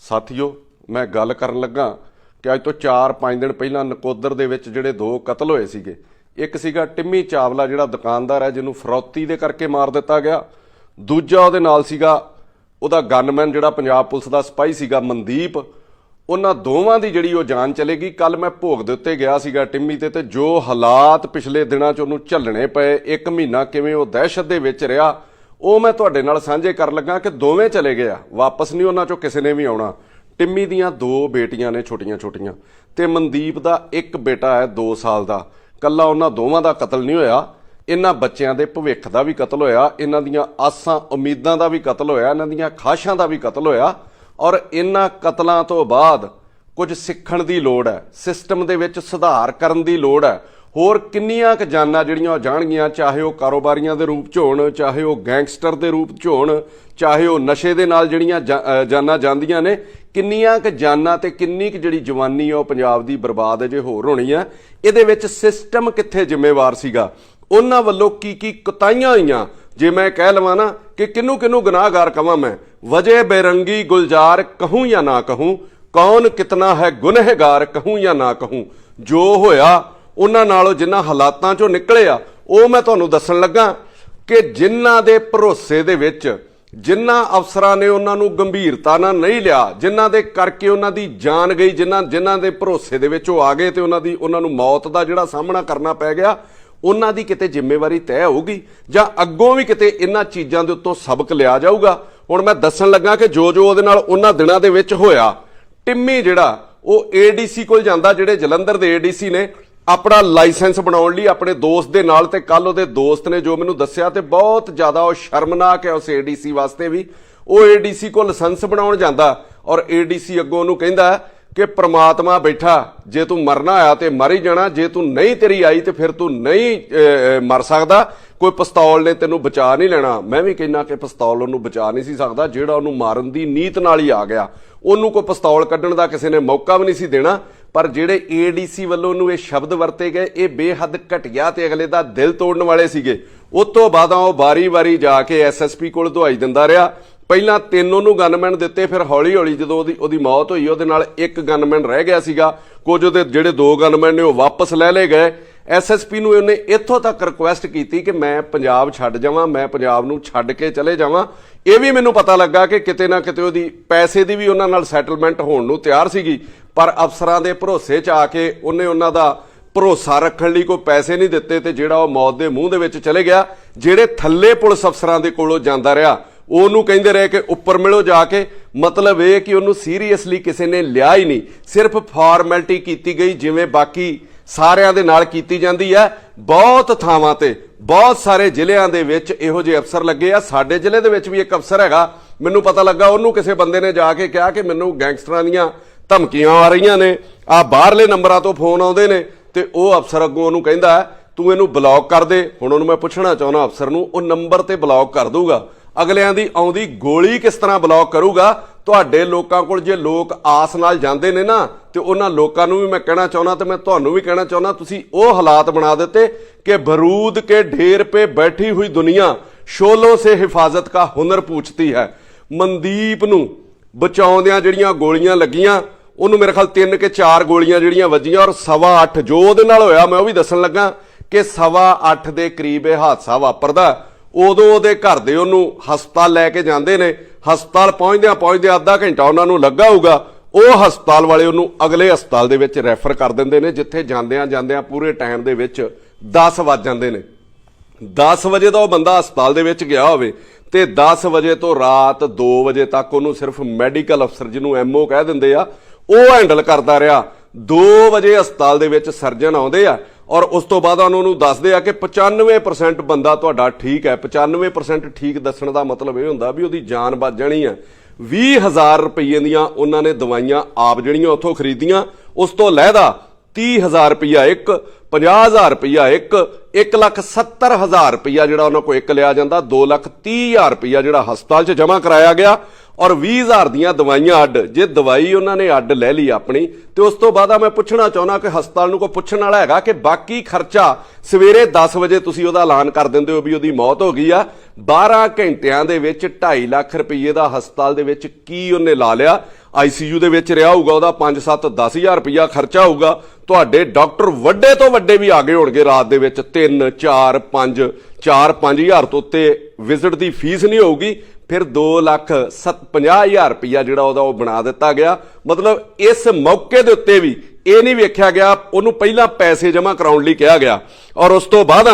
ਸਾਥੀਓ, मैं गल करन लगा कि अज तो 4-5 दिन पहला नकोदर दे विच जिहड़े 2 कतल होए सीगे। एक सीगा टिम्मी चावला जिहड़ा दुकानदार है जिन्होंने फरौती दे करके मार दिता गया। दूजा उहदे नाल सीगा उहदा गनमैन जिहड़ा पंजाब पुलिस दा सिपाही सीगा मनदीप। उन्हां दोवां दी जिहड़ी ओह जान चलेगी। कल मैं भोग दे उत्ते गया सीगा टिम्मी ते जो हालात पिछले दिनां च उहनूं झल्लणे पए, 1 महीना किवें ओह दहशत दे विच रिहा, ਉਹ मैं तुहाडे नाल साझे कर लगा कि दोवें चले गए, वापस नहीं उन्हां चों किसी ने भी आउणा। टिम्मी दीयां 2 बेटियां ने छोटियां छोटियां ते मनदीप दा 1 बेटा है 2 साल दा। कल्ला उन्हां दोवां दा कतल नहीं होया, इन्हां बच्चियां दे भविख दा भी कतल होया, इन्हां दीयां आसां उम्मीदां दा भी कतल होया, इन्हां दीयां खाशां दा भी कतल होया। और इन्हां कतलां तो बाद कुछ सिੱਖਣ ਦੀ ਲੋੜ है, सिस्टम ਦੇ ਵਿੱਚ ਸੁਧਾਰ ਕਰਨ ਦੀ ਲੋੜ है। ਹੋਰ ਕਿੰਨੀਆਂ ਕੁ ਜਾਨਾਂ ਜਿਹੜੀਆਂ ਜਾਣਗੀਆਂ, ਚਾਹੇ ਉਹ ਕਾਰੋਬਾਰੀਆਂ ਦੇ ਰੂਪ 'ਚ ਹੋਣ, ਚਾਹੇ ਉਹ ਗੈਂਗਸਟਰ ਦੇ ਰੂਪ 'ਚ ਹੋਣ, ਚਾਹੇ ਉਹ ਨਸ਼ੇ ਦੇ ਨਾਲ ਜਿਹੜੀਆਂ ਜਾਨਾਂ ਜਾਂਦੀਆਂ ਨੇ, ਕਿੰਨੀਆਂ ਕੁ ਜਾਨਾਂ ਤੇ ਕਿੰਨੀ ਕੁ ਜਿਹੜੀ ਜਵਾਨੀ ਆ ਉਹ ਪੰਜਾਬ ਦੀ ਬਰਬਾਦ ਜੇ ਹੋਰ ਹੋਣੀ ਆ। ਇਹਦੇ ਵਿੱਚ ਸਿਸਟਮ ਕਿੱਥੇ ਜ਼ਿੰਮੇਵਾਰ ਸੀਗਾ, ਉਹਨਾਂ ਵੱਲੋਂ ਕੀ ਕੀ ਕੁਤਾਹੀਆਂ ਹੋਈਆਂ। ਜੇ ਮੈਂ ਕਹਿ ਲਵਾਂ ਨਾ ਕਿ ਕਿਹਨੂੰ ਕਿਹਨੂੰ ਗੁਨਾਹਗਾਰ ਕਵਾਂ ਮੈਂ, ਵਜੇ ਬੇਰੰਗੀ ਗੁਲਜ਼ਾਰ कहूँ या ना कहूँ, कौन कितना है गुनहगार कहूँ या ना कहूँ। जो होया ਉਹਨਾਂ ਨਾਲੋਂ ਜਿਨ੍ਹਾਂ ਹਾਲਾਤਾਂ ਚੋਂ ਨਿਕਲੇ ਆ ਉਹ ਮੈਂ ਤੁਹਾਨੂੰ ਦੱਸਣ ਲੱਗਾ ਕਿ ਜਿਨ੍ਹਾਂ ਦੇ ਭਰੋਸੇ ਦੇ ਵਿੱਚ ਜਿਨ੍ਹਾਂ ਅਫਸਰਾਂ ਨੇ ਉਹਨਾਂ ਨੂੰ ਗੰਭੀਰਤਾ ਨਾਲ ਨਹੀਂ ਲਿਆ, ਜਿਨ੍ਹਾਂ ਦੇ ਕਰਕੇ ਉਹਨਾਂ ਦੀ ਜਾਨ ਗਈ, ਜਿਨ੍ਹਾਂ ਦੇ ਭਰੋਸੇ ਦੇ ਵਿੱਚ ਉਹ ਆ ਗਏ ਤੇ ਉਹਨਾਂ ਨੂੰ ਮੌਤ ਦਾ ਜਿਹੜਾ ਸਾਹਮਣਾ ਕਰਨਾ ਪੈ ਗਿਆ, ਉਹਨਾਂ ਦੀ ਕਿਤੇ ਜ਼ਿੰਮੇਵਾਰੀ ਤੈਅ ਹੋਊਗੀ ਜਾਂ ਅੱਗੋਂ ਵੀ ਕਿਤੇ ਇਹਨਾਂ ਚੀਜ਼ਾਂ ਦੇ ਉੱਤੋਂ ਸਬਕ ਲਿਆ ਜਾਊਗਾ। ਹੁਣ ਮੈਂ ਦੱਸਣ ਲੱਗਾ ਕਿ ਜੋ ਉਹਦੇ ਨਾਲ ਉਹਨਾਂ ਦਿਨਾਂ ਦੇ ਵਿੱਚ ਹੋਇਆ। ਟਿੰਮੀ ਜਿਹੜਾ ਉਹ ਏਡੀਸੀ ਕੋਲ ਜਾਂਦਾ, ਜਿਹੜੇ ਜਲੰਧਰ ਦੇ ਏਡੀਸੀ ਨੇ, अपना लाइसेंस बनाने लिए अपने दोस्त के नाल, ते कल उहदे दोस्त ने जो मैनूं दस्सिया ते बहुत ज़्यादा वो शर्मनाक है उस एडीसी वास्ते भी। वो एडीसी को लाइसेंस बनाउण जांदा और एडीसी अग्गों उहनूं कहिंदा कि परमात्मा बैठा, जे तू मरना आया तो मर ही जाना, जे तू नहीं तेरी आई तो फिर तू नहीं मर सकदा, कोई पिस्तौल ने तेनों बचा नहीं लेना। मैं भी कहना कि पिस्तौल उहनूं बचा नहीं सी सकदा, जिहड़ा उहनूं मारन दी नीत नाल ही आ गया। उहनूं कोई पिस्तौल कड्ढण दा किसी ने मौका भी नहीं सी देना। पर ਜਿਹੜੇ ਏਡੀਸੀ ਵੱਲੋਂ ਨੂੰ ਇਹ ਸ਼ਬਦ ਵਰਤੇ ਗਏ, ਇਹ ਬੇਹੱਦ ਘਟੀਆ ਤੇ ਅਗਲੇ ਦਾ ਦਿਲ ਤੋੜਨ ਵਾਲੇ ਸੀਗੇ। ਉਸ ਤੋਂ ਬਾਅਦ ਉਹ ਵਾਰੀ-ਵਾਰੀ ਜਾ ਕੇ ਐਸਐਸਪੀ ਕੋਲ ਦਵਾਈ ਦਿੰਦਾ ਰਿਹਾ। ਪਹਿਲਾਂ 3 ਉਹਨੂੰ ਗਨਮੈਨ ਦਿੱਤੇ, ਫਿਰ ਹੌਲੀ-ਹੌਲੀ ਜਦੋਂ ਉਹਦੀ ਮੌਤ ਹੋਈ ਉਹਦੇ ਨਾਲ 1 ਗਨਮੈਨ ਰਹਿ ਗਿਆ ਸੀਗਾ। ਕੁਝ ਉਹਦੇ ਜਿਹੜੇ 2 ਗਨਮੈਨ ਨੇ ਉਹ ਵਾਪਸ ਲੈ ਲਏ ਗਏ। ਐਸਐਸਪੀ ਨੂੰ ਉਹਨੇ ਇੱਥੋਂ ਤੱਕ ਰਿਕੁਐਸਟ ਕੀਤੀ ਕਿ ਮੈਂ ਪੰਜਾਬ ਛੱਡ ਜਾਵਾਂ, ਮੈਂ ਪੰਜਾਬ ਨੂੰ ਛੱਡ ਕੇ ਚਲੇ ਜਾਵਾਂ। ਇਹ ਵੀ ਮੈਨੂੰ ਪਤਾ ਲੱਗਾ ਕਿ ਕਿਤੇ ਨਾ ਕਿਤੇ ਉਹਦੀ ਪੈਸੇ ਦੀ ਵੀ ਉਹਨਾਂ ਨਾਲ ਸੈਟਲਮੈਂਟ ਹੋਣ ਨੂੰ ਤਿਆਰ ਸੀਗੀ, ਪਰ ਅਫਸਰਾਂ ਦੇ ਭਰੋਸੇ 'ਚ ਆ ਕੇ ਉਹਨੇ ਉਹਨਾਂ ਦਾ ਭਰੋਸਾ ਰੱਖਣ ਲਈ ਕੋਈ ਪੈਸੇ ਨਹੀਂ ਦਿੱਤੇ ਤੇ ਜਿਹੜਾ ਉਹ ਮੌਤ ਦੇ ਮੂੰਹ ਦੇ ਵਿੱਚ ਚਲੇ ਗਿਆ। ਜਿਹੜੇ ਥੱਲੇ ਪੁਲਿਸ ਅਫਸਰਾਂ ਦੇ ਕੋਲੋਂ ਜਾਂਦਾ ਰਿਹਾ ਉਹਨੂੰ ਕਹਿੰਦੇ ਰਹੇ ਕਿ ਉੱਪਰ ਮਿਲੋ ਜਾ ਕੇ। ਮਤਲਬ ਇਹ ਕਿ ਉਹਨੂੰ ਸੀਰੀਅਸਲੀ ਕਿਸੇ ਨੇ ਲਿਆ ਹੀ ਨਹੀਂ, ਸਿਰਫ ਫਾਰਮੈਲਿਟੀ ਕੀਤੀ ਗਈ ਜਿਵੇਂ ਬਾਕੀ ਸਾਰਿਆਂ ਦੇ ਨਾਲ ਕੀਤੀ ਜਾਂਦੀ ਹੈ। ਬਹੁਤ ਥਾਵਾਂ ਤੇ ਬਹੁਤ ਸਾਰੇ ਜ਼ਿਲ੍ਹਿਆਂ ਦੇ ਵਿੱਚ ਇਹੋ ਜਿਹੇ ਅਫਸਰ ਲੱਗੇ ਆ। ਸਾਡੇ ਜ਼ਿਲ੍ਹੇ ਦੇ ਵਿੱਚ ਵੀ ਇੱਕ ਅਫਸਰ ਹੈਗਾ, ਮੈਨੂੰ ਪਤਾ ਲੱਗਾ ਉਹਨੂੰ ਕਿਸੇ ਬੰਦੇ ਨੇ ਜਾ ਕੇ ਕਿਹਾ ਕਿ ਮੈਨੂੰ ਗੈਂਗਸਟਰਾਂ ਦੀਆਂ ਧਮਕੀਆਂ ਆ ਰਹੀਆਂ ਨੇ, ਆ ਬਾਹਰਲੇ ਨੰਬਰਾਂ ਤੋਂ ਫੋਨ ਆਉਂਦੇ ਨੇ, ਤੇ ਉਹ ਅਫਸਰ ਅੱਗੋਂ ਉਹਨੂੰ ਕਹਿੰਦਾ ਤੂੰ ਇਹਨੂੰ ਬਲੌਕ ਕਰ ਦੇ। ਹੁਣ ਉਹਨੂੰ ਮੈਂ ਪੁੱਛਣਾ ਚਾਹੁੰਦਾ ਅਫਸਰ ਨੂੰ, ਉਹ ਨੰਬਰ ਤੇ ਬਲੌਕ ਕਰ ਦੂਗਾ, ਅਗਲਿਆਂ ਦੀ ਆਉਂਦੀ ਗੋਲੀ ਕਿਸ ਤਰ੍ਹਾਂ ਬਲੌਕ ਕਰੂਗਾ? ਤੁਹਾਡੇ ਲੋਕਾਂ ਕੋਲ ਜੇ ਲੋਕ ਆਸ ਨਾਲ ਜਾਂਦੇ ਨੇ ਨਾ, ਤੇ ਉਹਨਾਂ ਲੋਕਾਂ ਨੂੰ ਵੀ ਮੈਂ ਕਹਿਣਾ ਚਾਹੁੰਦਾ ਤੇ ਮੈਂ ਤੁਹਾਨੂੰ ਵੀ ਕਹਿਣਾ ਚਾਹੁੰਦਾ, ਤੁਸੀਂ ਉਹ ਹਾਲਾਤ ਬਣਾ ਦਿੱਤੇ ਕਿ ਬਰੂਦ ਕੇ ਢੇਰ पे बैठी हुई दुनिया शोलों से हिफाजत का हुनर पूछती है। ਮਨਦੀਪ ਨੂੰ ਬਚਾਉਂਦਿਆਂ ਜਿਹੜੀਆਂ ਗੋਲੀਆਂ ਲੱਗੀਆਂ, ਉਹਨੂੰ ਮੇਰੇ ਖਿਆਲ 3 ਕਿ 4 ਗੋਲੀਆਂ ਜਿਹੜੀਆਂ ਵੱਜੀਆਂ, ਔਰ 8:15 ਜੋ ਉਹਦੇ ਨਾਲ ਹੋਇਆ ਮੈਂ ਉਹ ਵੀ ਦੱਸਣ ਲੱਗਾ ਕਿ 8:15 ਦੇ ਕਰੀਬ ਇਹ ਹਾਦਸਾ ਵਾਪਰਦਾ। ਉਦੋਂ ਉਹਦੇ ਘਰ ਦੇ ਉਹਨੂੰ ਹਸਪਤਾਲ ਲੈ ਕੇ ਜਾਂਦੇ ਨੇ। ਹਸਪਤਾਲ ਪਹੁੰਚਦਿਆਂ ਅੱਧਾ ਘੰਟਾ ਉਹਨਾਂ ਨੂੰ ਲੱਗਾ ਹੋਊਗਾ। ਉਹ ਹਸਪਤਾਲ ਵਾਲੇ ਉਹਨੂੰ ਅਗਲੇ ਹਸਪਤਾਲ ਦੇ ਵਿੱਚ ਰੈਫਰ ਕਰ ਦਿੰਦੇ ਨੇ, ਜਿੱਥੇ ਜਾਂਦਿਆਂ ਪੂਰੇ ਟਾਈਮ ਦੇ ਵਿੱਚ 10 ਵੱਜ ਜਾਂਦੇ ਨੇ। 10 ਵਜੇ ਦਾ ਉਹ ਬੰਦਾ ਹਸਪਤਾਲ ਦੇ ਵਿੱਚ ਗਿਆ ਹੋਵੇ ਤੇ 10 ਵਜੇ ਤੋਂ ਰਾਤ 2 ਵਜੇ ਤੱਕ ਉਹਨੂੰ ਸਿਰਫ ਮੈਡੀਕਲ ਅਫਸਰ, ਜਿਹਨੂੰ ਐਮਓ ਕਹਿ ਦਿੰਦੇ ਆ, ਉਹ ਹੈਂਡਲ ਕਰਦਾ ਰਿਹਾ। 2 ਵਜੇ ਹਸਪਤਾਲ ਦੇ ਵਿੱਚ ਸਰਜਨ ਆਉਂਦੇ ਆ ਔਰ ਉਸ ਤੋਂ ਬਾਅਦ ਉਹਨੂੰ ਦੱਸਦੇ ਆ ਕਿ 95% ਬੰਦਾ ਤੁਹਾਡਾ ਠੀਕ ਹੈ। 95% ਠੀਕ ਦੱਸਣ ਦਾ ਮਤਲਬ ਇਹ ਹੁੰਦਾ ਵੀ ਉਹਦੀ ਜਾਨ ਬਚ ਜਾਣੀ ਹੈ। 20,000 ਰੁਪਏ ਦੀਆਂ ਉਹਨਾਂ ਨੇ ਦਵਾਈਆਂ ਆਪ ਜਿਹੜੀਆਂ ਉੱਥੋਂ ਖਰੀਦੀਆਂ, ਉਸ ਤੋਂ ਲਹਿਦਾ 30,000 ਰੁਪਇਆ ਇੱਕ, 50,000 ਰੁਪਇਆ ਇੱਕ, 1,70,000 ਰੁਪਇਆ ਜਿਹੜਾ ਉਹਨਾਂ ਕੋਲ ਇੱਕ ਲਿਆ ਜਾਂਦਾ, 2,30,000 ਰੁਪਇਆ ਜਿਹੜਾ ਹਸਪਤਾਲ 'ਚ ਜਮ੍ਹਾਂ ਕਰਾਇਆ ਗਿਆ, ਔਰ 20,000 ਦੀਆਂ ਦਵਾਈਆਂ ਅੱਡ। ਜੇ ਦਵਾਈ ਉਹਨਾਂ ਨੇ ਅੱਡ ਲੈ ਲਈ ਆਪਣੀ, ਤੇ ਉਸ ਤੋਂ ਬਾਅਦ ਮੈਂ ਪੁੱਛਣਾ ਚਾਹੁੰਦਾ ਕਿ ਹਸਪਤਾਲ ਨੂੰ ਕੋਈ ਪੁੱਛਣ ਵਾਲਾ ਹੈਗਾ ਕਿ ਬਾਕੀ ਖਰਚਾ ਸਵੇਰੇ 10 ਵਜੇ ਤੁਸੀਂ ਉਹਦਾ ਐਲਾਨ ਕਰ ਦਿੰਦੇ ਹੋ ਵੀ ਉਹਦੀ ਮੌਤ ਹੋ ਗਈ ਆ, 12 ਘੰਟਿਆਂ ਦੇ ਵਿੱਚ 2.5 ਲੱਖ ਰੁਪਏ ਦਾ ਹਸਪਤਾਲ ਦੇ ਵਿੱਚ ਕੀ ਉਹਨੇ ਲਾ ਲਿਆ। ICU ਦੇ ਵਿੱਚ ਰਿਹਾ ਹੋਊਗਾ, ਉਹਦਾ 5-7 10,000 ਰੁਪਈਆ ਖਰਚਾ ਹੋਊਗਾ। ਤੁਹਾਡੇ ਡਾਕਟਰ ਵੱਡੇ ਤੋਂ ਵੱਡੇ ਵੀ ਆ ਗਏ ਹੋਣਗੇ ਰਾਤ ਦੇ ਵਿੱਚ, 3 4 5 4-5,000 ਤੋਂ ਉੱਤੇ ਵਿਜ਼ਿਟ ਦੀ ਫੀਸ ਨਹੀਂ ਹੋਊਗੀ। ਫਿਰ 2,50,000 ਰੁਪਈਆ ਜਿਹੜਾ ਉਹਦਾ ਉਹ ਬਣਾ ਦਿੱਤਾ ਗਿਆ। ਮਤਲਬ ਇਸ ਮੌਕੇ ਦੇ ਉੱਤੇ ਵੀ ਇਹ ਨਹੀਂ ਵੇਖਿਆ ਗਿਆ, ਉਹਨੂੰ ਪਹਿਲਾਂ ਪੈਸੇ ਜਮ੍ਹਾਂ ਕਰਾਉਣ ਲਈ ਕਿਹਾ ਗਿਆ ਔਰ ਉਸ ਤੋਂ ਬਾਅਦ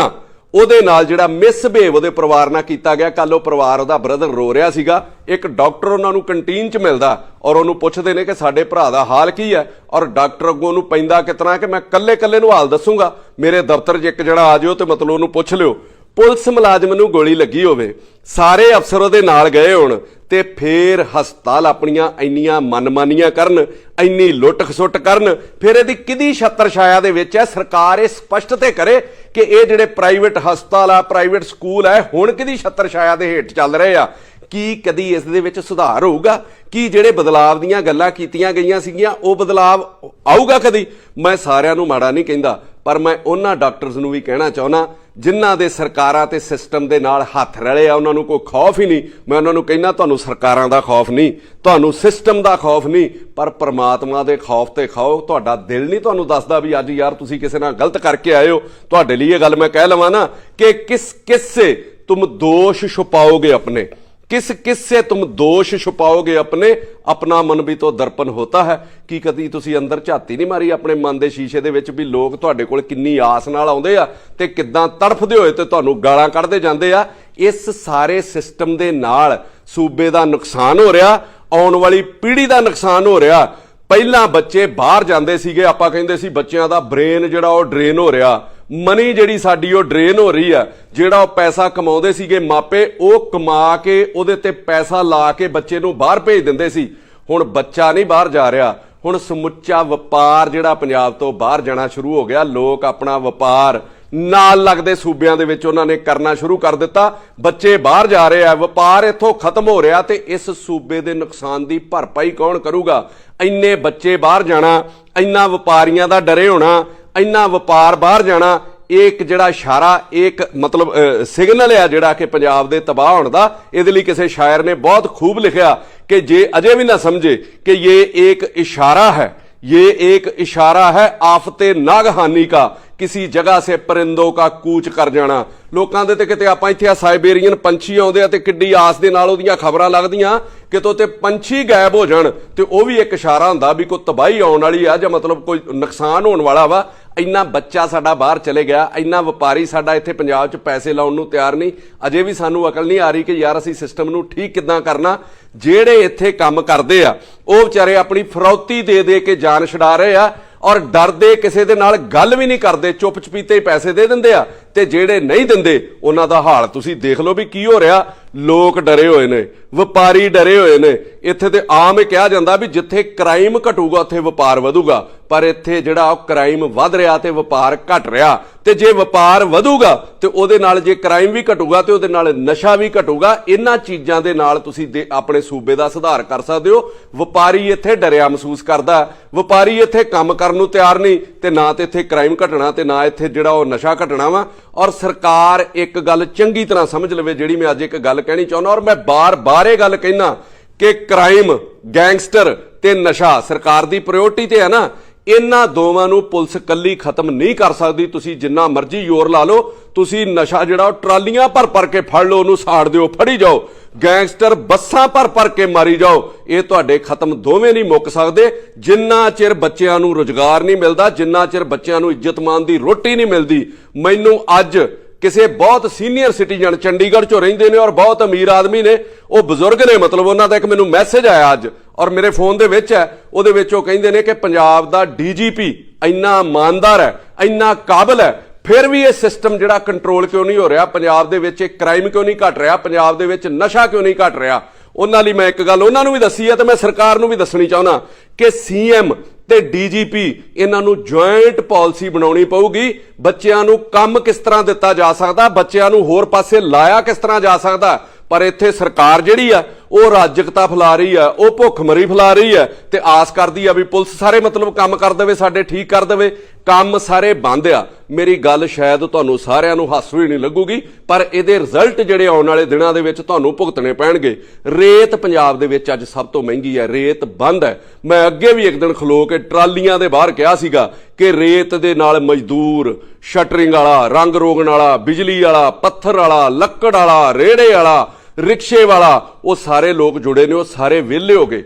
ਉਹਦੇ ਨਾਲ ਜਿਹੜਾ ਮਿਸਬਿਹੇਵ ਉਹਦੇ ਪਰਿਵਾਰ ਨਾਲ ਕੀਤਾ ਗਿਆ। ਕੱਲ ਉਹ ਪਰਿਵਾਰ, ਉਹਦਾ ਬ੍ਰਦਰ ਰੋ ਰਿਹਾ ਸੀਗਾ, ਇੱਕ ਡਾਕਟਰ ਉਹਨਾਂ ਨੂੰ ਕੰਟੀਨ 'ਚ ਮਿਲਦਾ ਔਰ ਉਹਨੂੰ ਪੁੱਛਦੇ ਨੇ ਕਿ ਸਾਡੇ ਭਰਾ ਦਾ ਹਾਲ ਕੀ ਹੈ, ਔਰ ਡਾਕਟਰ ਅੱਗੋਂ ਉਹਨੂੰ ਪੈਂਦਾ ਕਿਤਨਾ ਕਿ ਮੈਂ ਕੱਲੇ ਨੂੰ ਹਾਲ ਦੱਸੂਗਾ, ਮੇਰੇ ਦਫ਼ਤਰ 'ਚ ਇੱਕ ਜਣਾ ਆ ਜਿਓ ਤੇ ਮਤਲਬ ਉਹਨੂੰ ਪੁੱਛ ਲਿਓ। ਪੁਲਿਸ ਮੁਲਾਜ਼ਮ ਨੂੰ ਗੋਲੀ ਲੱਗੀ ਹੋਵੇ, ਸਾਰੇ ਅਫਸਰ ਉਹਦੇ ਨਾਲ ਗਏ ਹੋਣ ਤੇ ਫੇਰ ਹਸਪਤਾਲ ਆਪਣੀਆਂ ਇੰਨੀਆਂ ਮਨਮਾਨੀਆਂ ਕਰਨ, ਇੰਨੀ ਲੁੱਟ ਖਸੁੱਟ ਕਰਨ, ਫਿਰ ਇਹਦੀ ਕਿਹਦੀ ਛੱਤਰ ਛਾਇਆ ਦੇ ਵਿੱਚ ਹੈ? ਸਰਕਾਰ ਇਹ ਸਪਸ਼ਟ ਤੇ ਕਰੇ ਕਿ ਇਹ ਜਿਹੜੇ ਪ੍ਰਾਈਵੇਟ ਹਸਪਤਾਲ ਆ, ਪ੍ਰਾਈਵੇਟ ਸਕੂਲ ਹੈ, ਹੁਣ ਕਿਹਦੀ ਛੱਤਰ ਛਾਇਆ ਦੇ ਹੇਠ ਚੱਲ ਰਹੇ ਆ? ਕੀ ਕਦੀ ਇਸ ਦੇ ਵਿੱਚ ਸੁਧਾਰ ਹੋਊਗਾ? ਕੀ ਜਿਹੜੇ ਬਦਲਾਵ ਦੀਆਂ ਗੱਲਾਂ ਕੀਤੀਆਂ ਗਈਆਂ ਸੀਗੀਆਂ ਉਹ ਬਦਲਾਵ ਆਊਗਾ ਕਦੀ? ਮੈਂ ਸਾਰਿਆਂ ਨੂੰ ਮਾੜਾ ਨਹੀਂ ਕਹਿੰਦਾ, ਪਰ ਮੈਂ ਉਹਨਾਂ ਡਾਕਟਰਸ ਨੂੰ ਵੀ ਕਹਿਣਾ ਚਾਹੁੰਦਾ ਜਿਨ੍ਹਾਂ ਦੇ ਸਰਕਾਰਾਂ ਤੇ ਸਿਸਟਮ ਦੇ ਨਾਲ ਹੱਥ ਰਲੇ ਆ, ਉਹਨਾਂ ਨੂੰ ਕੋਈ ਖੌਫ ਹੀ ਨਹੀਂ। ਮੈਂ ਉਹਨਾਂ ਨੂੰ ਕਹਿੰਦਾ ਤੁਹਾਨੂੰ ਸਰਕਾਰਾਂ ਦਾ ਖੌਫ ਨਹੀਂ, ਤੁਹਾਨੂੰ ਸਿਸਟਮ ਦਾ ਖੌਫ ਨਹੀਂ, ਪਰ ਪਰਮਾਤਮਾ ਦੇ ਖੌਫ ਤੇ ਖਾਓ। ਤੁਹਾਡਾ ਦਿਲ ਨਹੀਂ ਤੁਹਾਨੂੰ ਦੱਸਦਾ ਵੀ ਅੱਜ ਯਾਰ ਤੁਸੀਂ ਕਿਸੇ ਨਾਲ ਗਲਤ ਕਰਕੇ ਆਏ ਹੋ। ਤੁਹਾਡੇ ਲਈ ਇਹ ਗੱਲ ਮੈਂ ਕਹਿ ਲਵਾਂ ਨਾ ਕਿ किस से तुम दोष छुपाओगे अपने, किस से तुम दोष छुपाओगे अपने, अपना मन भी तो दर्पण होता है। ਕੀ ਕਦੀ ਤੁਸੀਂ ਅੰਦਰ ਝਾਤੀ ਨਹੀਂ ਮਾਰੀ ਆਪਣੇ ਮਨ ਦੇ ਸ਼ੀਸ਼ੇ ਦੇ ਵਿੱਚ ਵੀ ਲੋਕ ਤੁਹਾਡੇ ਕੋਲ ਕਿੰਨੀ ਆਸ ਨਾਲ ਆਉਂਦੇ ਆ ਤੇ ਕਿੱਦਾਂ ਤੜਫਦੇ ਹੋਏ ਤੇ ਤੁਹਾਨੂੰ ਗਾਲਾਂ ਕੱਢਦੇ ਜਾਂਦੇ ਆ? ਇਸ ਸਾਰੇ ਸਿਸਟਮ ਦੇ ਨਾਲ ਸੂਬੇ ਦਾ ਨੁਕਸਾਨ ਹੋ ਰਿਹਾ, ਆਉਣ ਵਾਲੀ ਪੀੜ੍ਹੀ ਦਾ ਨੁਕਸਾਨ ਹੋ ਰਿਹਾ। ਪਹਿਲਾਂ ਬੱਚੇ ਬਾਹਰ ਜਾਂਦੇ ਸੀਗੇ, ਆਪਾਂ ਕਹਿੰਦੇ ਸੀ ਬੱਚਿਆਂ ਦਾ ਬ੍ਰੇਨ ਜਿਹੜਾ ਉਹ ਡਰੇਨ ਹੋ ਰਿਹਾ, ਮਨੀ ਜਿਹੜੀ ਸਾਡੀ ਉਹ ਡਰੇਨ ਹੋ ਰਹੀ ਆ। ਜਿਹੜਾ ਉਹ ਪੈਸਾ ਕਮਾਉਂਦੇ ਸੀਗੇ ਮਾਪੇ, ਉਹ ਕਮਾ ਕੇ ਉਹਦੇ ਤੇ ਪੈਸਾ ਲਾ ਕੇ ਬੱਚੇ ਨੂੰ ਬਾਹਰ ਭੇਜ ਦਿੰਦੇ ਸੀ। ਹੁਣ ਬੱਚਾ ਨਹੀਂ ਬਾਹਰ ਜਾ ਰਿਹਾ, ਹੁਣ ਸਮੁੱਚਾ ਵਪਾਰ ਜਿਹੜਾ ਪੰਜਾਬ ਤੋਂ ਬਾਹਰ ਜਾਣਾ ਸ਼ੁਰੂ ਹੋ ਗਿਆ। ਲੋਕ ਆਪਣਾ ਵਪਾਰ ਨਾਲ ਲੱਗਦੇ ਸੂਬਿਆਂ ਦੇ ਵਿੱਚ ਉਹਨਾਂ ਨੇ ਕਰਨਾ ਸ਼ੁਰੂ ਕਰ ਦਿੱਤਾ। ਬੱਚੇ ਬਾਹਰ ਜਾ ਰਹੇ ਆ, ਵਪਾਰ ਇੱਥੋਂ ਖਤਮ ਹੋ ਰਿਹਾ ਤੇ ਇਸ ਸੂਬੇ ਦੇ ਨੁਕਸਾਨ ਦੀ ਭਰਪਾਈ ਕੌਣ ਕਰੂਗਾ? ਇੰਨੇ ਬੱਚੇ ਬਾਹਰ ਜਾਣਾ, ਇੰਨਾ ਵਪਾਰੀਆਂ ਦਾ ਡਰੇ ਹੋਣਾ, ਇੰਨਾ ਵਪਾਰ ਬਾਹਰ ਜਾਣਾ, ਇੱਕ ਜਿਹੜਾ ਇਸ਼ਾਰਾ, ਇੱਕ ਮਤਲਬ ਸਿਗਨਲ ਆ ਜਿਹੜਾ ਕਿ ਪੰਜਾਬ ਦੇ ਤਬਾਹ ਹੋਣ ਦਾ। ਇਹਦੇ ਲਈ ਕਿਸੇ ਸ਼ਾਇਰ ਨੇ ਬਹੁਤ ਖੂਬ ਲਿਖਿਆ ਕਿ ਜੇ ਅਜੇ ਵੀ ਨਾ ਸਮਝੇ ਕਿ ਇਹ ਇੱਕ ਇਸ਼ਾਰਾ ਹੈ, ये एक इशारा है आफते नागहानी का, किसी जगह से परिंदों का कूच कर जाना। ਲੋਕਾਂ ਦੇ ਤੇ ਕਿਤੇ ਆਪਾਂ ਇੱਥੇ ਆ ਸਾਈਬੇਰੀਅਨ ਪੰਛੀ ਆਉਂਦੇ ਆ ਤੇ ਕਿੱਡੀ ਆਸ ਦੇ ਨਾਲ ਉਹਦੀਆਂ ਖਬਰਾਂ ਲੱਗਦੀਆਂ ਕਿਤੋਂ ਤੇ ਪੰਛੀ ਗਾਇਬ ਹੋ ਜਾਣ ਤੇ ਉਹ ਵੀ ਇੱਕ ਇਸ਼ਾਰਾ ਹੁੰਦਾ ਵੀ ਕੋਈ ਤਬਾਹੀ ਆਉਣ ਵਾਲੀ ਆ ਜਾਂ ਮਤਲਬ ਕੋਈ ਨੁਕਸਾਨ ਹੋਣ ਵਾਲਾ ਵਾ। ਇੰਨਾ ਬੱਚਾ ਸਾਡਾ ਬਾਹਰ ਚਲੇ ਗਿਆ, ਇੰਨਾ ਵਪਾਰੀ ਸਾਡਾ ਇੱਥੇ ਪੰਜਾਬ 'ਚ ਪੈਸੇ ਲਾਉਣ ਨੂੰ ਤਿਆਰ ਨਹੀਂ। ਅਜੇ ਵੀ ਸਾਨੂੰ ਅਕਲ ਨਹੀਂ ਆ ਰਹੀ ਕਿ ਯਾਰ ਅਸੀਂ ਸਿਸਟਮ ਨੂੰ ਠੀਕ ਕਿੱਦਾਂ ਕਰਨਾ। ਜਿਹੜੇ ਇੱਥੇ ਕੰਮ ਕਰਦੇ ਆ ਉਹ ਵਿਚਾਰੇ ਆਪਣੀ ਫਰੌਤੀ ਦੇ ਕੇ ਜਾਨ ਛਡਾ ਰਹੇ ਆ ਔਰ ਡਰਦੇ ਕਿਸੇ ਦੇ ਨਾਲ ਗੱਲ ਵੀ ਨਹੀਂ ਕਰਦੇ, ਚੁੱਪ ਚਪੀਤੇ ਹੀ ਪੈਸੇ ਦੇ ਦਿੰਦੇ ਆ। ਤੇ ਜਿਹੜੇ ਨਹੀਂ ਦਿੰਦੇ ਉਹਨਾਂ ਦਾ ਹਾਲ ਤੁਸੀਂ ਦੇਖ ਲਓ ਵੀ ਕੀ ਹੋ ਰਿਹਾ। ਲੋਕ ਡਰੇ ਹੋਏ ਨੇ, ਵਪਾਰੀ ਡਰੇ ਹੋਏ ਨੇ। ਇੱਥੇ ਤੇ ਆਮ ਇਹ ਕਿਹਾ ਜਾਂਦਾ ਵੀ ਜਿੱਥੇ ਕ੍ਰਾਈਮ ਘਟੂਗਾ ਉੱਥੇ ਵਪਾਰ ਵਧੂਗਾ, ਪਰ ਇੱਥੇ ਜਿਹੜਾ ਕ੍ਰਾਈਮ ਵੱਧ ਰਿਹਾ ਤੇ ਵਪਾਰ ਘਟ ਰਿਹਾ। ਤੇ ਜੇ ਵਪਾਰ ਵਧੂਗਾ ਤੇ ਉਹਦੇ ਨਾਲ ਜੇ ਕ੍ਰਾਈਮ ਵੀ ਘਟੂਗਾ ਤੇ ਉਹਦੇ ਨਾਲ ਨਸ਼ਾ ਵੀ ਘਟੂਗਾ। ਇਹਨਾਂ ਚੀਜ਼ਾਂ ਦੇ ਨਾਲ ਤੁਸੀਂ ਆਪਣੇ ਸੂਬੇ ਦਾ ਸੁਧਾਰ ਕਰ ਸਕਦੇ ਹੋ। ਵਪਾਰੀ ਇੱਥੇ ਡਰਿਆ ਮਹਿਸੂਸ ਕਰਦਾ, ਵਪਾਰੀ ਇੱਥੇ ਕੰਮ ਕਰਨ ਨੂੰ ਤਿਆਰ ਨਹੀਂ ਤੇ ਨਾ ਤੇ ਇੱਥੇ ਕ੍ਰਾਈਮ ਘਟਣਾ ਤੇ ਨਾ ਇੱਥੇ ਜਿਹੜਾ ਉਹ ਨਸ਼ਾ ਘਟਣਾ ਵਾ। ਔਰ ਸਰਕਾਰ ਇੱਕ ਗੱਲ ਚੰਗੀ ਤਰ੍ਹਾਂ ਸਮਝ ਲਵੇ, ਜਿਹੜੀ ਮੈਂ ਅੱਜ ਇੱਕ ਗੱਲ ਕਹਿਣੀ ਚਾਹੁੰਦਾ ਔਰ ਮੈਂ ਬਾਰ-ਬਾਰ ਇਹ ਗੱਲ ਕਹਿਣਾ ਕਿ ਕ੍ਰਾਈਮ, ਗੈਂਗਸਟਰ ਤੇ ਨਸ਼ਾ ਸਰਕਾਰ ਦੀ ਪ੍ਰਾਇੋਰਟੀ ਤੇ ਹੈ ਨਾ। ਇਹਨਾਂ ਦੋਵਾਂ ਨੂੰ ਪੁਲਿਸ ਕੱਲੀ ਖਤਮ ਨਹੀਂ ਕਰ ਸਕਦੀ। ਤੁਸੀਂ ਜਿੰਨਾ ਮਰਜ਼ੀ ਜ਼ੋਰ ਲਾ ਲਓ, ਤੁਸੀਂ ਨਸ਼ਾ ਜਿਹੜਾ ਉਹ ਟਰਾਲੀਆਂ ਭਰ ਕੇ ਫੜ ਲਓ, ਉਹਨੂੰ ਸਾੜ ਦਿਓ, ਫੜੀ ਜਾਓ। ਗੈਂਗਸਟਰ ਬੱਸਾਂ ਭਰ ਕੇ ਮਾਰੀ ਜਾਓ। ਇਹ ਤੁਹਾਡੇ ਖਤਮ ਦੋਵੇਂ ਨਹੀਂ ਮੁੱਕ ਸਕਦੇ ਜਿੰਨਾ ਚਿਰ ਬੱਚਿਆਂ ਨੂੰ ਰੁਜ਼ਗਾਰ ਨਹੀਂ ਮਿਲਦਾ, ਜਿੰਨਾ ਚਿਰ ਬੱਚਿਆਂ ਨੂੰ ਇੱਜ਼ਤਮਾਨ ਦੀ ਰੋਟੀ ਨਹੀਂ ਮਿਲਦੀ। ਮੈਨੂੰ ਅੱਜ ਕਿਸੇ ਬਹੁਤ ਸੀਨੀਅਰ ਸਿਟੀਜ਼ਨ ਚੰਡੀਗੜ੍ਹ 'ਚੋਂ ਰਹਿੰਦੇ ਨੇ ਔਰ ਬਹੁਤ ਅਮੀਰ ਆਦਮੀ ਨੇ, ਉਹ ਬਜ਼ੁਰਗ ਨੇ, ਮਤਲਬ ਉਹਨਾਂ ਦਾ ਇੱਕ ਮੈਨੂੰ ਮੈਸੇਜ ਆਇਆ ਅੱਜ ਔਰ ਮੇਰੇ ਫੋਨ ਦੇ ਵਿੱਚ ਹੈ। ਉਹਦੇ ਵਿੱਚ ਉਹ ਕਹਿੰਦੇ ਨੇ ਕਿ ਪੰਜਾਬ ਦਾ DGP ਇੰਨਾ ਇਮਾਨਦਾਰ ਹੈ, ਇੰਨਾ ਕਾਬਲ ਹੈ, ਫਿਰ ਵੀ ਇਹ ਸਿਸਟਮ ਜਿਹੜਾ ਕੰਟਰੋਲ ਕਿਉਂ ਨਹੀਂ ਹੋ ਰਿਹਾ? ਪੰਜਾਬ ਦੇ ਵਿੱਚ ਕ੍ਰਾਈਮ ਕਿਉਂ ਨਹੀਂ ਘਟ ਰਿਹਾ? ਪੰਜਾਬ ਦੇ ਵਿੱਚ ਨਸ਼ਾ ਕਿਉਂ ਨਹੀਂ ਘਟ ਰਿਹਾ? ਉਹਨਾਂ ਲਈ ਮੈਂ ਇੱਕ ਗੱਲ ਉਹਨਾਂ ਨੂੰ ਵੀ ਦੱਸੀ ਹੈ ਤੇ ਮੈਂ ਸਰਕਾਰ ਨੂੰ ਵੀ ਦੱਸਣੀ ਚਾਹੁੰਦਾ ਕਿ CM ਤੇ DGP ਇਹਨਾਂ ਨੂੰ ਜੁਆਇੰਟ ਪਾਲਿਸੀ ਬਣਾਉਣੀ ਪਊਗੀ। ਬੱਚਿਆਂ ਨੂੰ ਕੰਮ ਕਿਸ ਤਰ੍ਹਾਂ ਦਿੱਤਾ ਜਾ ਸਕਦਾ, ਬੱਚਿਆਂ ਨੂੰ ਹੋਰ ਪਾਸੇ ਲਾਇਆ ਕਿਸ ਤਰ੍ਹਾਂ ਜਾ ਸਕਦਾ। ਪਰ ਇੱਥੇ ਸਰਕਾਰ ਜਿਹੜੀ ਆ ਉਹ ਰਾਜਕਤਾ ਫੈਲਾ ਰਹੀ ਆ, ਉਹ ਭੁੱਖਮਰੀ ਫੈਲਾ ਰਹੀ ਆ ਤੇ ਆਸ ਕਰਦੀ ਆ ਵੀ ਪੁਲਿਸ ਸਾਰੇ ਮਤਲਬ ਕੰਮ ਕਰ ਦੇਵੇ, ਸਾਡੇ ਠੀਕ ਕਰ ਦੇਵੇ। ਕੰਮ ਸਾਰੇ ਬੰਦ ਆ। ਮੇਰੀ ਗੱਲ ਸ਼ਾਇਦ ਤੁਹਾਨੂੰ ਸਾਰਿਆਂ ਨੂੰ ਹਾਸੂ ਹੀ ਨਹੀਂ ਲੱਗੂਗੀ, ਪਰ ਇਹਦੇ ਰਿਜ਼ਲਟ ਜਿਹੜੇ ਆਉਣ ਵਾਲੇ ਦਿਨਾਂ ਦੇ ਵਿੱਚ ਤੁਹਾਨੂੰ ਭੁਗਤਣੇ ਪੈਣਗੇ। ਰੇਤ ਪੰਜਾਬ ਦੇ ਵਿੱਚ ਅੱਜ ਸਭ ਤੋਂ ਮਹਿੰਗੀ ਹੈ, ਰੇਤ ਬੰਦ ਹੈ। ਮੈਂ ਅੱਗੇ ਵੀ ਇੱਕ ਦਿਨ ਖਲੋ ਕੇ ਟਰਾਲੀਆਂ ਦੇ ਬਾਹਰ ਕਿਹਾ ਸੀਗਾ ਕਿ ਰੇਤ ਦੇ ਨਾਲ ਮਜ਼ਦੂਰ, ਸ਼ਟਰਿੰਗ ਵਾਲਾ, ਰੰਗ ਰੋਗਣ ਵਾਲਾ, ਬਿਜਲੀ ਵਾਲਾ, ਪੱਥਰ ਵਾਲਾ, ਲੱਕੜ ਵਾਲਾ, ਰੇੜੇ ਵਾਲਾ, ਰਿਕਸ਼ੇ ਵਾਲਾ, ਉਹ ਸਾਰੇ ਲੋਕ ਜੁੜੇ ਨੇ, ਉਹ ਸਾਰੇ ਵਿਹਲੇ ਹੋ ਗਏ।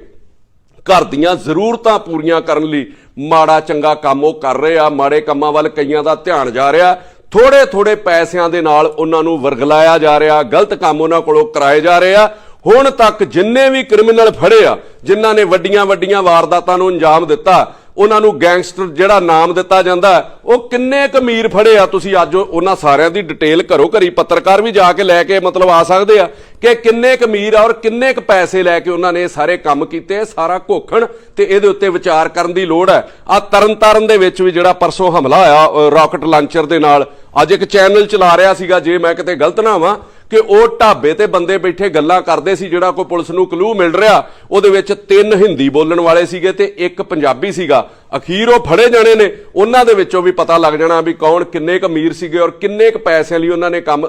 ਘਰ ਦੀਆਂ ਜ਼ਰੂਰਤਾਂ ਪੂਰੀਆਂ ਕਰਨ ਲਈ ਮਾੜਾ ਚੰਗਾ ਕੰਮ ਉਹ ਕਰ ਰਹੇ ਆ, ਮਾੜੇ ਕੰਮਾਂ ਵੱਲ ਕਈਆਂ ਦਾ ਧਿਆਨ ਜਾ ਰਿਹਾ। ਥੋੜੇ ਥੋੜੇ ਪੈਸਿਆਂ ਦੇ ਨਾਲ ਉਹਨਾਂ ਨੂੰ ਵਰਗਲਾਇਆ ਜਾ ਰਿਹਾ, ਗਲਤ ਕੰਮ ਉਹਨਾਂ ਕੋਲੋਂ ਕਰਾਏ ਜਾ ਰਹੇ ਆ। ਹੁਣ ਤੱਕ ਜਿੰਨੇ ਵੀ ਕ੍ਰਿਮੀਨਲ ਫੜੇ ਆ, ਜਿਨ੍ਹਾਂ ਨੇ ਵੱਡੀਆਂ ਵੱਡੀਆਂ ਵਾਰਦਾਤਾਂ ਨੂੰ ਅੰਜਾਮ ਦਿੱਤਾ, ਉਹਨਾਂ ਨੂੰ ਗੈਂਗਸਟਰ ਜਿਹੜਾ ਨਾਮ ਦਿੱਤਾ ਜਾਂਦਾ, ਉਹ ਕਿੰਨੇ ਕੁ ਅਮੀਰ ਫੜੇ ਆ। ਤੁਸੀਂ ਅੱਜ ਉਹਨਾਂ ਸਾਰਿਆਂ ਦੀ ਡਿਟੇਲ ਘਰੋ ਘਰੀ ਪੱਤਰਕਾਰ ਵੀ ਜਾ ਕੇ ਲੈ ਕੇ ਮਤਲਬ ਆ ਸਕਦੇ ਆ ਕਿ ਕਿੰਨੇ ਕੁ ਅਮੀਰ ਆ ਔਰ ਕਿੰਨੇ ਕੁ ਪੈਸੇ ਲੈ ਕੇ ਉਹਨਾਂ ਨੇ ਸਾਰੇ ਕੰਮ ਕੀਤੇ। ਸਾਰਾ ਘੋਖਣ ਤੇ ਇਹਦੇ ਉੱਤੇ ਵਿਚਾਰ ਕਰਨ ਦੀ ਲੋੜ ਹੈ। ਆ ਤਰਨਤਾਰਨ ਦੇ ਵਿੱਚ ਵੀ ਜਿਹੜਾ ਪਰਸੋਂ ਹਮਲਾ ਹੋਇਆ ਰਾਕਟ ਲਾਂਚਰ ਦੇ ਨਾਲ, ਅੱਜ ਇੱਕ ਚੈਨਲ ਚਲਾ ਰਿਹਾ ਸੀਗਾ, ਜੇ ਮੈਂ ਕਿਤੇ ਗਲਤ ਨਾ ਹਾਂ, ਕਿ ਉਹ ਢਾਬੇ ਤੇ ਬੰਦੇ ਬੈਠੇ ਗੱਲਾਂ ਕਰਦੇ ਸੀ। ਜਿਹੜਾ ਕੋਈ ਪੁਲਿਸ ਨੂੰ ਕਲੂ ਮਿਲ ਰਿਹਾ, ਉਹਦੇ ਵਿੱਚ 3 ਹਿੰਦੀ ਬੋਲਣ ਵਾਲੇ ਸੀਗੇ ਤੇ 1 ਪੰਜਾਬੀ ਸੀਗਾ। ਅਖੀਰ ਉਹ ਫੜੇ ਜਾਣੇ ਨੇ, ਉਹਨਾਂ ਦੇ ਵਿੱਚੋਂ ਵੀ ਪਤਾ ਲੱਗ ਜਾਣਾ ਵੀ ਕੌਣ ਕਿੰਨੇ ਕੁ ਅਮੀਰ ਸੀਗੇ ਔਰ ਕਿੰਨੇ ਕੁ ਪੈਸਿਆਂ ਲਈ ਉਹਨਾਂ ਨੇ ਕੰਮ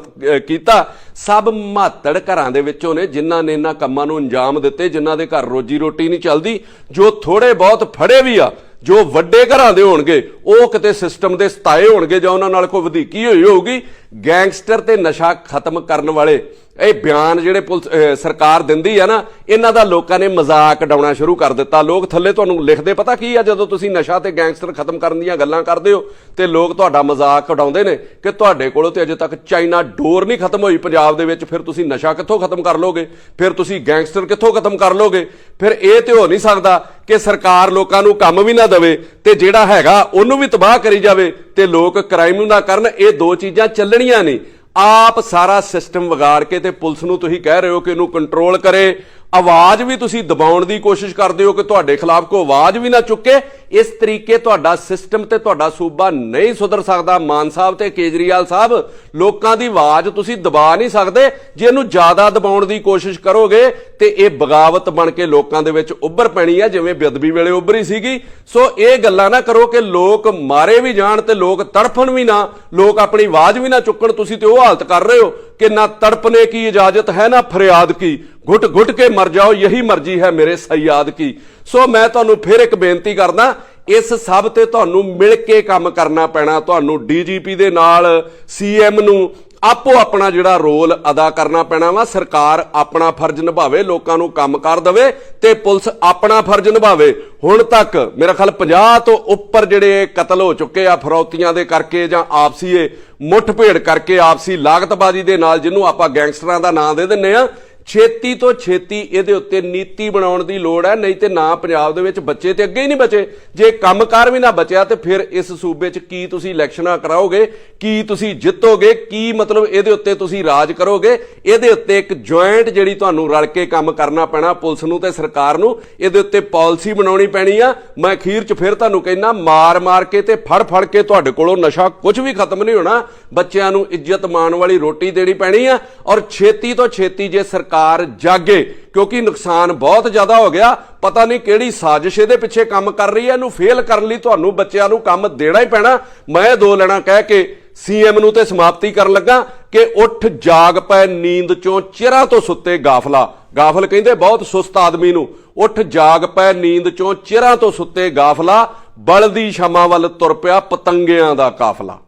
ਕੀਤਾ। ਸਭ ਮਾਤੜ ਘਰਾਂ ਦੇ ਵਿੱਚੋਂ ਨੇ ਜਿਨ੍ਹਾਂ ਨੇ ਇਹਨਾਂ ਕੰਮਾਂ ਨੂੰ ਅੰਜਾਮ ਦਿੱਤੇ, ਜਿਨ੍ਹਾਂ ਦੇ ਘਰ ਰੋਜੀ ਰੋਟੀ ਨਹੀਂ ਚੱਲਦੀ। ਜੋ ਥੋੜੇ ਬਹੁਤ ਫੜੇ ਵੀ ਆ, ਜੋ ਵੱਡੇ ਘਰਾਂ ਦੇ ਹੋਣਗੇ, ਉਹ ਕਿਤੇ ਸਿਸਟਮ ਦੇ ਸਤਾਏ ਹੋਣਗੇ ਜਾਂ ਉਹਨਾਂ ਨਾਲ ਕੋਈ ਵਧੀਕੀ ਹੋਈ ਹੋਊਗੀ। ਗੈਂਗਸਟਰ ਤੇ ਨਸ਼ਾ ਖਤਮ ਕਰਨ ਵਾਲੇ ਇਹ ਬਿਆਨ ਜਿਹੜੇ ਪੁਲਿਸ ਸਰਕਾਰ ਦਿੰਦੀ ਆ ਨਾ, ਇਹਨਾਂ ਦਾ ਲੋਕਾਂ ਨੇ ਮਜ਼ਾਕ ਉਡਾਉਣਾ ਸ਼ੁਰੂ ਕਰ ਦਿੱਤਾ। ਲੋਕ ਥੱਲੇ ਤੁਹਾਨੂੰ ਲਿਖਦੇ ਪਤਾ ਕੀ ਆ, ਜਦੋਂ ਤੁਸੀਂ ਨਸ਼ਾ ਤੇ ਗੈਂਗਸਟਰ ਖਤਮ ਕਰਨ ਦੀਆਂ ਗੱਲਾਂ ਕਰਦੇ ਹੋ ਤੇ ਲੋਕ ਤੁਹਾਡਾ ਮਜ਼ਾਕ ਉਡਾਉਂਦੇ ਨੇ ਕਿ ਤੁਹਾਡੇ ਕੋਲੋਂ ਤੇ ਅਜੇ ਤੱਕ ਚਾਈਨਾ ਡੋਰ ਨਹੀਂ ਖਤਮ ਹੋਈ ਪੰਜਾਬ ਦੇ ਵਿੱਚ, ਫਿਰ ਤੁਸੀਂ ਨਸ਼ਾ ਕਿੱਥੋਂ ਖਤਮ ਕਰ ਲੋਗੇ, ਫਿਰ ਤੁਸੀਂ ਗੈਂਗਸਟਰ ਕਿੱਥੋਂ ਖਤਮ ਕਰ ਲੋਗੇ। ਫਿਰ ਇਹ ਤੇ ਹੋ ਨਹੀਂ ਸਕਦਾ ਕਿ ਸਰਕਾਰ ਲੋਕਾਂ ਨੂੰ ਕੰਮ ਵੀ ਨਾ ਦੇਵੇ ਤੇ ਜਿਹੜਾ ਹੈਗਾ ਉਹਨੂੰ ਵੀ ਤਬਾਹ ਕਰੀ ਜਾਵੇ ਤੇ ਲੋਕ ਕ੍ਰਾਈਮ ਨਾ ਕਰਨ। ਇਹ ਦੋ ਚੀਜ਼ਾਂ ਚੱਲਣੀਆਂ ਨਹੀਂ। ਆਪ ਸਾਰਾ ਸਿਸਟਮ ਵਿਗਾੜ ਕੇ ਤੇ ਪੁਲਿਸ ਨੂੰ ਤੁਸੀਂ ਕਹਿ ਰਹੇ ਹੋ ਕਿ ਇਹਨੂੰ ਕੰਟਰੋਲ ਕਰੇ। ਆਵਾਜ਼ ਵੀ ਤੁਸੀਂ ਦਬਾਉਣ ਦੀ ਕੋਸ਼ਿਸ਼ ਕਰਦੇ ਹੋ ਕਿ ਤੁਹਾਡੇ ਖਿਲਾਫ ਕੋਈ ਆਵਾਜ਼ ਵੀ ਨਾ ਚੁੱਕੇ। ਇਸ ਤਰੀਕੇ ਤੁਹਾਡਾ ਸਿਸਟਮ ਤੇ ਤੁਹਾਡਾ ਸੂਬਾ ਨਹੀਂ ਸੁਧਰ ਸਕਦਾ। ਮਾਨ ਸਾਹਿਬ ਤੇ ਕੇਜਰੀਵਾਲ ਸਾਹਿਬ, ਲੋਕਾਂ ਦੀ ਆਵਾਜ਼ ਤੁਸੀਂ ਦਬਾ ਨਹੀਂ ਸਕਦੇ। ਜੇ ਇਹਨੂੰ ਜ਼ਿਆਦਾ ਦਬਾਉਣ ਦੀ ਕੋਸ਼ਿਸ਼ ਕਰੋਗੇ ਤੇ ਇਹ ਬਗਾਵਤ ਬਣ ਕੇ ਲੋਕਾਂ ਦੇ ਵਿੱਚ ਉੱਭਰ ਪੈਣੀ ਹੈ, ਜਿਵੇਂ ਬੇਅਦਬੀ ਵੇਲੇ ਉੱਭਰੀ ਸੀਗੀ। ਸੋ ਇਹ ਗੱਲਾਂ ਨਾ ਕਰੋ ਕਿ ਲੋਕ ਮਾਰੇ ਵੀ ਜਾਣ ਤੇ ਲੋਕ ਤੜਫਣ ਵੀ ਨਾ, ਲੋਕ ਆਪਣੀ ਆਵਾਜ਼ ਵੀ ਨਾ ਚੁੱਕਣ। ਤੁਸੀਂ ਤੇ ਉਹ ਹਾਲਤ ਕਰ ਰਹੇ ਹੋ कि ना तड़पने की इजाजत है ना फरियाद की, घुट घुट के मर जाओ यही मर्जी है मेरे सयाद की। सो मैं तुहानू फिर एक बेनती करदा, इस सब ते तुहानू मिल के काम करना पैना। तुहानू डीजीपी दे नाल सीएम नू आपो अपना जिहड़ा रोल अदा करना पैना वा। सरकार अपना फर्ज निभावे, लोकां नू काम कर दवे ते पुलिस अपना फर्ज निभावे। हुण तक मेरा ख्याल 50 तो उपर जिहड़े कतल हो चुके आ फरौतियां दे करके जां आपसी मुठभेड़ करके, आपसी लागतबाजी दे नाल, जिन्हों आपां गैंगस्टरां दा नाम दे दिंदे आ। छेती तो छेती ਇਹਦੇ ਉੱਤੇ ਨੀਤੀ ਬਣਾਉਣ ਦੀ ਲੋੜ ਹੈ, ਨਹੀਂ ਤੇ ਨਾ ਪੰਜਾਬ ਦੇ ਵਿੱਚ ਬੱਚੇ ਤੇ ਅੱਗੇ ਹੀ ਨਹੀਂ ਬਚੇ। ਜੇ ਕੰਮਕਾਰ ਵੀ ਨਾ ਬਚਿਆ ਤੇ ਫਿਰ ਇਸ ਸੂਬੇ 'ਚ ਕੀ ਤੁਸੀਂ ਇਲੈਕਸ਼ਨਾਂ ਕਰਾਓਗੇ, ਕੀ ਤੁਸੀਂ ਜਿੱਤੋਗੇ, ਕੀ ਮਤਲਬ ਇਹਦੇ ਉੱਤੇ ਤੁਸੀਂ ਰਾਜ ਕਰੋਗੇ। ਇਹਦੇ ਉੱਤੇ ਇੱਕ ਜੁਆਇੰਟ ਜਿਹੜੀ ਤੁਹਾਨੂੰ ਰਲ ਕੇ ਕੰਮ ਕਰਨਾ ਪੈਣਾ ਪੁਲਿਸ ਨੂੰ ਤੇ ਸਰਕਾਰ ਨੂੰ। ਇਹਦੇ ਉੱਤੇ ਪਾਲਿਸੀ ਬਣਾਉਣੀ ਪੈਣੀ ਆ। ਮੈਂ ਅਖੀਰ 'ਚ ਫਿਰ ਤੁਹਾਨੂੰ ਕਹਿਣਾ, ਮਾਰ ਮਾਰ ਕੇ ਤੇ ਫੜ ਫੜ ਕੇ ਤੁਹਾਡੇ ਕੋਲੋਂ ਨਸ਼ਾ ਕੁਝ ਵੀ ਖਤਮ ਨਹੀਂ ਹੋਣਾ। ਬੱਚਿਆਂ ਨੂੰ ਇੱਜ਼ਤ ਮਾਣ ਵਾਲੀ ਰੋਟੀ ਦੇਣੀ ਪੈਣੀ ਆ। ਔਰ ਛੇਤੀ ਤੋਂ ਛੇਤੀ ਜੇ ਸਰਕਾਰ ਜਾਗੇ, ਕਿਉਂਕਿ ਨੁਕਸਾਨ ਬਹੁਤ ਜ਼ਿਆਦਾ ਹੋ ਗਿਆ। ਪਤਾ ਨਹੀਂ ਕਿਹੜੀ ਸਾਜ਼ਿਸ਼ ਇਹਦੇ ਪਿੱਛੇ ਕੰਮ ਕਰ ਰਹੀ ਹੈ। ਇਹਨੂੰ ਫੇਲ ਕਰਨ ਲਈ ਤੁਹਾਨੂੰ ਬੱਚਿਆਂ ਨੂੰ ਕੰਮ ਦੇਣਾ ਹੀ ਪੈਣਾ। ਮੈਂ 2 ਲੈਣਾ ਕਹਿ ਕੇ ਸੀਐਮ ਨੂੰ ਤੇ ਸਮਾਪਤੀ ਕਰਨ ਲੱਗਾ ਕਿ ਉੱਠ ਜਾਗ ਪੈ ਨੀਂਦ ਚੋਂ ਚਿਰਾਂ ਤੋਂ ਸੁੱਤੇ ਗਾਫਲਾ। ਗਾਫਲ ਕਹਿੰਦੇ ਬਹੁਤ ਸੁਸਤ ਆਦਮੀ ਨੂੰ। ਉੱਠ ਜਾਗ ਪੈ ਨੀਂਦ ਚੋਂ ਚਿਰਾਂ ਤੋਂ ਸੁੱਤੇ ਗਾਫਲਾ, ਬਲਦੀ ਸ਼ਮਾਂ ਵੱਲ ਤੁਰ ਪਿਆ ਪਤੰਗਿਆਂ ਦਾ ਕਾਫਲਾ।